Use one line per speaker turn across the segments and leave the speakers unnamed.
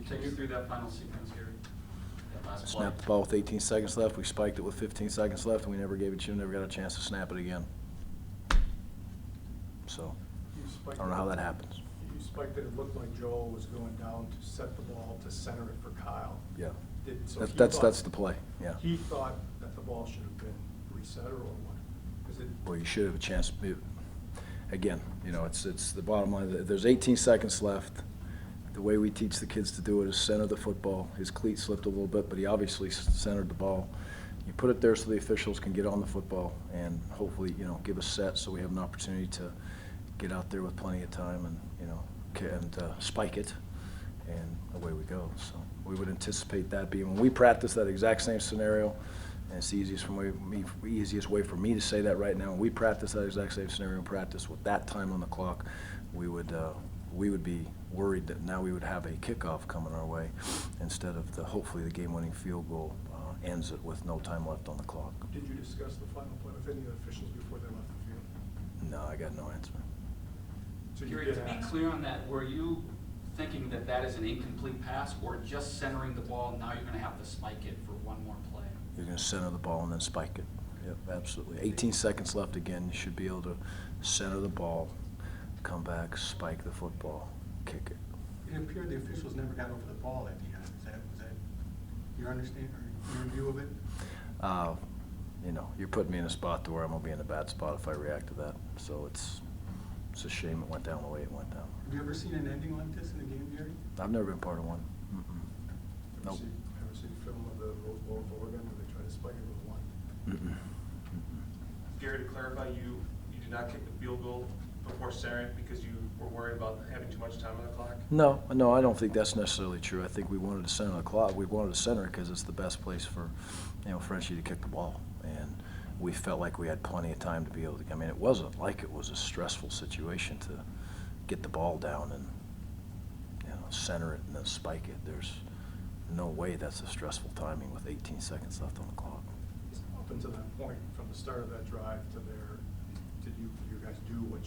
Take us through that final sequence here. That last play.
Snapped the ball with 18 seconds left. We spiked it with 15 seconds left, and we never got a chance to snap it again. So I don't know how that happens.
You spiked it. It looked like Joel was going down to set the ball to center it for Kyle.
Yeah,
So
that's the play. Yeah.
He thought that the ball should have been reset or what?
Well, you should have a chance. Again, you know, it's the bottom line. There's 18 seconds left. The way we teach the kids to do it is center the football. His cleat slipped a little bit, but he obviously centered the ball. You put it there so the officials can get on the football and hopefully, you know, give us set so we have an opportunity to get out there with plenty of time and, you know, spike it, and away we go. So we would anticipate that being, when we practice that exact same scenario, and it's the easiest way for me to say that right now, when we practice that exact same scenario in practice with that time on the clock, we would be worried that now we would have a kickoff coming our way instead of hopefully the game-winning field goal ends it with no time left on the clock.
Did you discuss the final play with any of the officials before they left the field?
No, I got no answer.
So you
Gary,
did
to be
ask.
clear on that, were you thinking that that is an incomplete pass or just centering the ball and now you're going to have to spike it for one more play?
You're going to center the ball and then spike it. Yep, absolutely. 18 seconds left again. You should be able to center the ball, come back, spike the football, kick it.
It appeared the officials never got over the ball at the end. Was that your understanding or your view of it?
You know, you're putting me in a spot to where I'm going to be in a bad spot if I react to that. So it's a shame it went down the way it went down.
Have you ever seen an ending like this in a game, Gary?
I've never been part of one. Nope.
Ever see film of the Rose Bowl in Oregon where they try to spike it with one?
Gary, to clarify, you did not kick the field goal before centering because you were worried about having too much time on the clock?
No, I don't think that's necessarily true. I think we wanted to center the clock. We wanted to center it because it's the best place for, you know, Frenchie to kick the ball. And we felt like we had plenty of time to be able to. I mean, it wasn't like it was a stressful situation to get the ball down and, you know, center it and then spike it. There's no way that's a stressful timing with 18 seconds left on the clock.
Up until that point, from the start of that drive to there, did you guys do what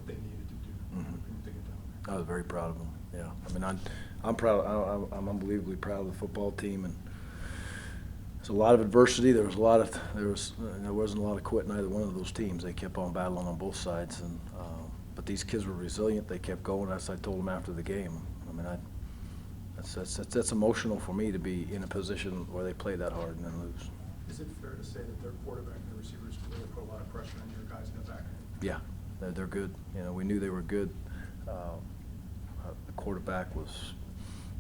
they needed to do to get down there?
I was very proud of them. Yeah, I mean, I'm proud. I'm unbelievably proud of the football team, and there's a lot of adversity. There wasn't a lot of quitting either one of those teams. They kept on battling on both sides, and but these kids were resilient. They kept going. As I told them after the game, I mean, that's emotional for me to be in a position where they play that hard and then lose.
Is it fair to say that their quarterback and the receivers really put a lot of pressure on your guys in the back end?
Yeah, they're good. You know, we knew they were good. The quarterback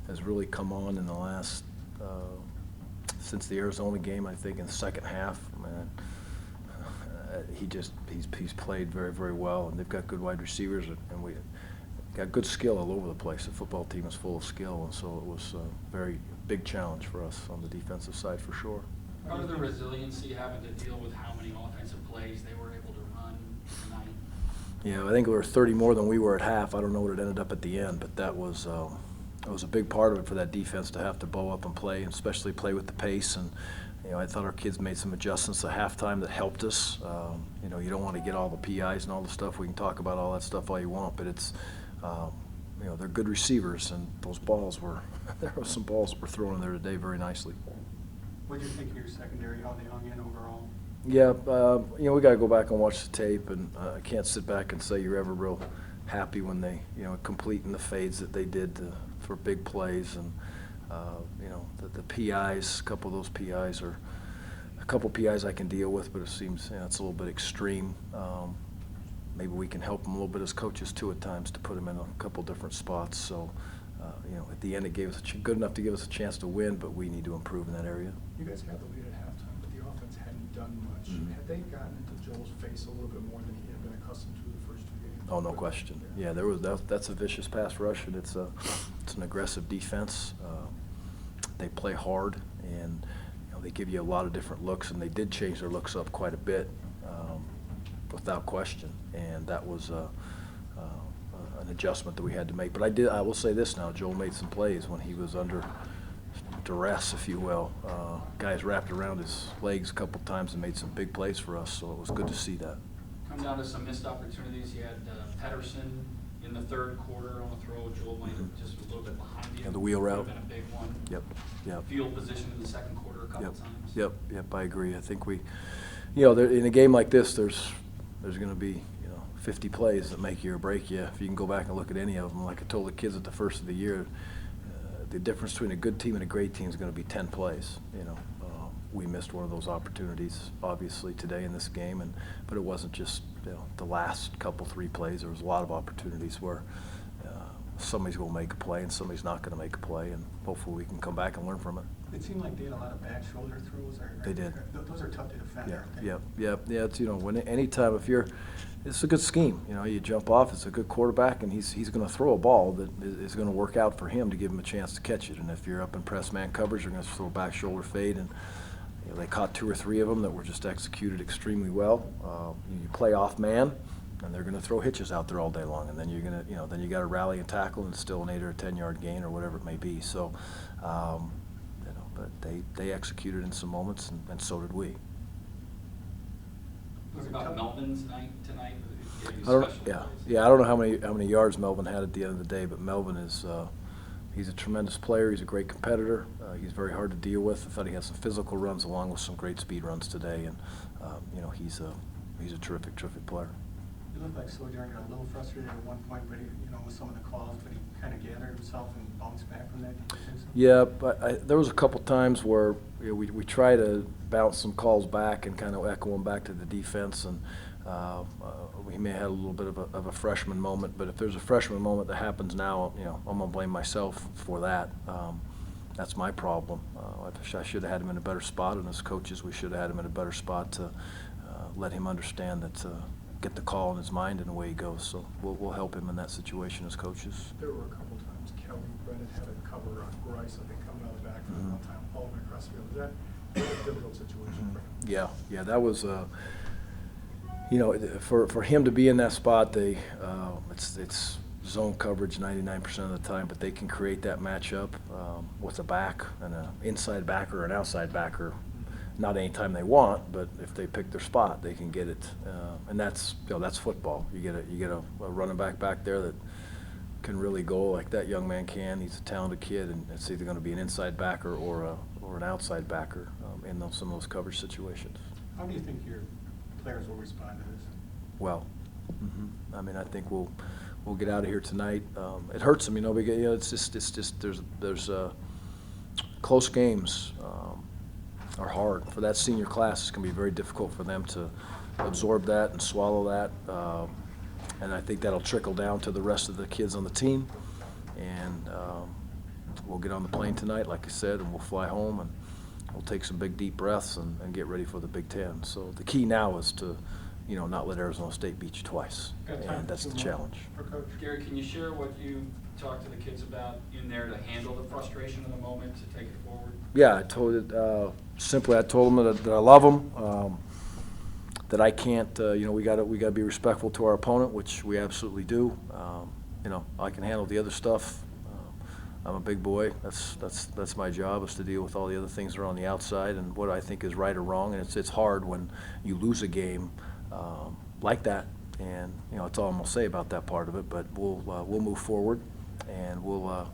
has really come on in the last since the Arizona game. I think in the second half, man, he's played very, very well, and they've got good wide receivers, and we got good skill all over the place. The football team is full of skill, and so it was a very big challenge for us on the defensive side for sure.
Part of the resiliency having to deal with how many offensive plays they were able to run tonight.
Yeah, I think we were 30 more than we were at half. I don't know what it ended up at the end, but that was a big part of it for that defense to have to bow up and play, and especially play with the pace. And you know, I thought our kids made some adjustments at halftime that helped us. You know, you don't want to get all the PIs and all the stuff. We can talk about all that stuff all you want, but it's you know, they're good receivers, and those balls were there were some balls that were thrown in there today very nicely.
What did you think of your secondary, how they hung in overall?
Yeah, you know, we got to go back and watch the tape, and I can't sit back and say you're ever real happy when they, you know, completing the fades that they did for big plays, and you know, the PIs, a couple of those PIs are a couple PIs I can deal with, but it seems, you know, it's a little bit extreme. Maybe we can help them a little bit as coaches too at times to put them in a couple different spots. So, you know, at the end it gave us good enough to give us a chance to win, but we need to improve in that area.
You guys had the lead at halftime, but the offense hadn't done much. Had they gotten into Joel's face a little bit more than he had been accustomed to the first two games?
Oh, no question. Yeah, that's a vicious pass rush, and it's an aggressive defense. They play hard, and you know, they give you a lot of different looks, and they did change their looks up quite a bit, without question. And that was an adjustment that we had to make. But I will say this now: Joel made some plays when he was under duress, if you will. Guys wrapped around his legs a couple times and made some big plays for us, so it was good to see that.
Come down to some missed opportunities. You had Pedersen in the third quarter on a throw. Joel might have just a little bit behind you.
And the wheel route.
Would've been a big one.
Yep.
Field position in the second quarter a couple
Yep.
times.
Yep, I agree. I think in a game like this, there's going to be, 50 plays that make you or break you. If you can go back and look at any of them, like I told the kids at the first of the year, the difference between a good team and a great team is going to be 10 plays. We missed one of those opportunities, obviously, today in this game, but it wasn't just the last couple 3 plays. There was a lot of opportunities where somebody's going to make a play and somebody's not going to make a play, and hopefully we can come back and learn from it.
It seemed like they had a lot of back shoulder throws.
They did.
Those are tough to defend, aren't they?
Yeah. It's anytime it's a good scheme. You jump off. It's a good quarterback, and he's going to throw a ball that is going to work out for him to give him a chance to catch it. And if you're up in press man coverage, you're going to throw back shoulder fade, and they caught 2 or 3 of them that were just executed extremely well. You play off man, and they're going to throw hitches out there all day long, and then you're going to then you got to rally and tackle, and still an 8 or a 10-yard gain or whatever it may be. So. But they executed in some moments, and so did we.
Was it about Melvin's night tonight?
I don't know how many yards Melvin had at the end of the day, but Melvin is he's a tremendous player. He's a great competitor. He's very hard to deal with. I thought he had some physical runs along with some great speed runs today, and he's a terrific player.
It looked like Sojourner got a little frustrated at one point, but with some of the calls, but he kind of gathered himself and bounced back from that. Do you think so?
Yeah, but there was a couple times where we try to bounce some calls back and kind of echo them back to the defense, and we may have had a little bit of a freshman moment. But if there's a freshman moment that happens now, I'm gonna blame myself for that. That's my problem. I should have had him in a better spot, and as coaches, we should have had him in a better spot to let him understand that. Get the call in his mind and away he goes. So we'll help him in that situation as coaches.
There were a couple times Kelly Brennan had a cover on Bryce, I think, coming out of the backfield one time, all the way across the field. Is that a difficult situation for him?
Yeah, that was for him to be in that spot. It's zone coverage 99% of the time, but they can create that matchup with a back and an inside backer or an outside backer. Not any time they want, but if they pick their spot, they can get it, and that's football. You get a running back there that can really go like that young man can. He's a talented kid, and it's either going to be an inside backer or an outside backer in some of those coverage situations.
How do you think your players will respond to this?
Well, I mean, I think we'll get out of here tonight. It hurts them, because it's just there's close games. Are hard for that senior class. It's going to be very difficult for them to absorb that and swallow that, and I think that'll trickle down to the rest of the kids on the team. And we'll get on the plane tonight, like I said, and we'll fly home, and we'll take some big deep breaths and get ready for the Big Ten. So the key now is to not let Arizona State beat you twice, and that's the challenge.
Gary, can you share what you talked to the kids about in there to handle the frustration of the moment, to take it forward?
Yeah, I told them that I love them, that I can't, we got to be respectful to our opponent, which we absolutely do. I can handle the other stuff. I'm a big boy. That's my job, is to deal with all the other things that are on the outside and what I think is right or wrong. And it's hard when you lose a game like that. And that's all I'm gonna say about that part of it. But we'll move forward, and we'll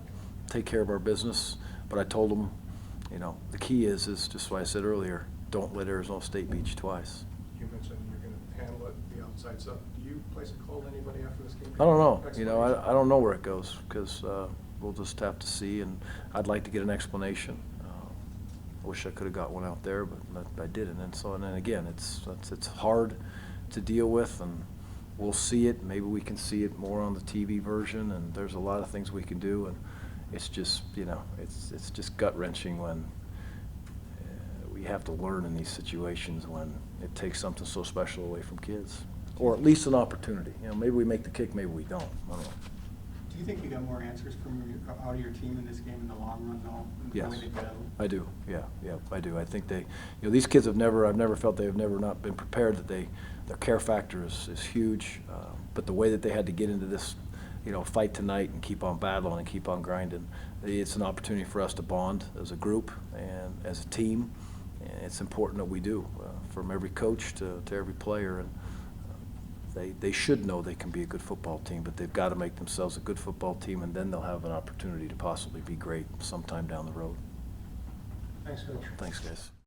take care of our business. But I told them, the key is just what I said earlier. Don't let Arizona State beat you twice.
You mentioned you're going to handle it, the outside stuff. Do you place a call to anybody after this game?
I don't know. I don't know where it goes, because we'll just have to see. And I'd like to get an explanation. I wish I could have got one out there, but I didn't. And then again, it's hard to deal with, and we'll see it. Maybe we can see it more on the TV version, and there's a lot of things we can do. And it's just, it's just gut-wrenching when we have to learn in these situations when it takes something so special away from kids, or at least an opportunity. Maybe we make the kick, maybe we don't. I don't know.
Do you think you got more answers out of your team in this game in the long run, though?
Yes,
The way they battle?
I do. Yeah, I do. I think these kids I've never felt they've never not been prepared. That their care factor is huge. But the way that they had to get into this, fight tonight and keep on battling and keep on grinding, it's an opportunity for us to bond as a group and as a team. And it's important that we do, from every coach to every player. And They should know they can be a good football team, but they've got to make themselves a good football team, and then they'll have an opportunity to possibly be great sometime down the road.
Thanks, Coach.
Thanks, guys.